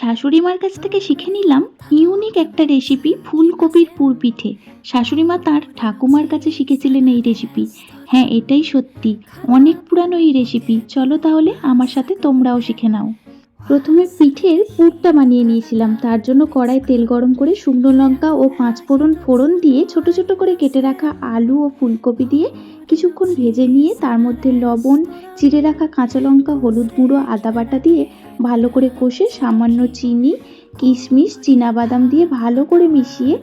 শাশুড়ি মার কাছ থেকে শিখে নিলাম ইউনিক একটা রেসিপি, ফুলকপির পুর পিঠে। শাশুড়ি মা তার ঠাকুমার কাছে শিখেছিলেন এই রেসিপি। হ্যাঁ, এটাই সত্যি, অনেক পুরানো এই রেসিপি। চলো তাহলে আমার সাথে তোমরাও শিখে নাও। প্রথমে পিঠের পুরটা বানিয়ে নিয়েছিলাম। তার জন্য কড়াই তেল গরম করে শুকনো লঙ্কা ও পাঁচফোড়ন ফোড়ন দিয়ে ছোট ছোট করে কেটে রাখা আলু ও ফুলকপি দিয়ে কিছুক্ষণ ভেজে নিয়ে তার মধ্যে লবণ, চিড়ে রাখা কাঁচা লঙ্কা, হলুদ গুঁড়ো, আদা বাটা দিয়ে ভালো করে কষে সামান্য চিনি, কিশমিশ, চীনাবাদাম দিয়ে ভালো করে মিশিয়ে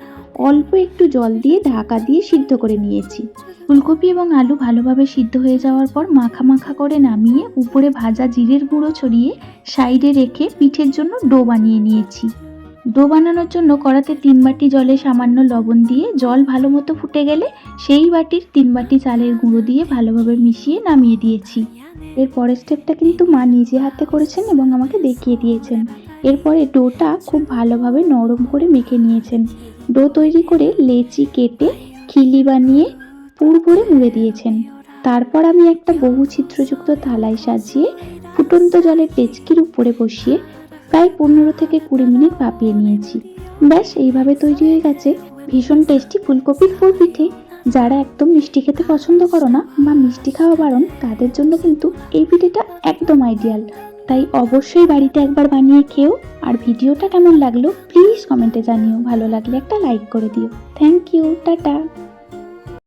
অল্প একটু জল দিয়ে ঢাকা দিয়ে সিদ্ধ করে নিয়েছি। ফুলকপি এবং আলু ভালোভাবে সিদ্ধ হয়ে যাওয়ার পর মাখা মাখা করে নামিয়ে উপরে ভাজা জিরের গুঁড়ো ছড়িয়ে সাইডে রেখে পিঠের জন্য ডো বানিয়ে নিয়েছি। ডো বানানোর জন্য কড়াতে 3 বাটি জলে সামান্য লবণ দিয়ে জল ভালো মতো ফুটে গেলে সেই বাটির 3 বাটি চালের গুঁড়ো দিয়ে ভালোভাবে মিশিয়ে নামিয়ে দিয়েছি। এর পরের স্টেপটা কিন্তু মা নিজে হাতে করেছেন এবং আমাকে দেখিয়ে দিয়েছেন। এরপরে ডোটা খুব ভালোভাবে নরম করে মেখে নিয়েছেন। ডো তৈরি করে লেচি কেটে খিলি বানিয়ে পুর ভরে মুড়ে দিয়েছেন। তারপর আমি একটা বহু ছিদ্রযুক্ত থালায় সাজিয়ে ফুটন্ত জলের ডেচকির উপরে বসিয়ে প্রায় 15 থেকে 20 মিনিট ভাপিয়ে নিয়েছি। ব্যাস, এইভাবে তৈরি হয়ে গেছে ভীষণ টেস্টি ফুলকপির পুর পিঠে। যারা একদম মিষ্টি খেতে পছন্দ করো না বা মিষ্টি খাওয়া বারণ, তাদের জন্য কিন্তু এই পিঠেটা একদম আইডিয়াল। তাই অবশ্যই বাড়িতে একবার বানিয়ে খেও। আর ভিডিওটা কেমন লাগলো প্লিজ কমেন্টে জানিও। ভালো লাগলে একটা লাইক করে দিও। Thank you, tata.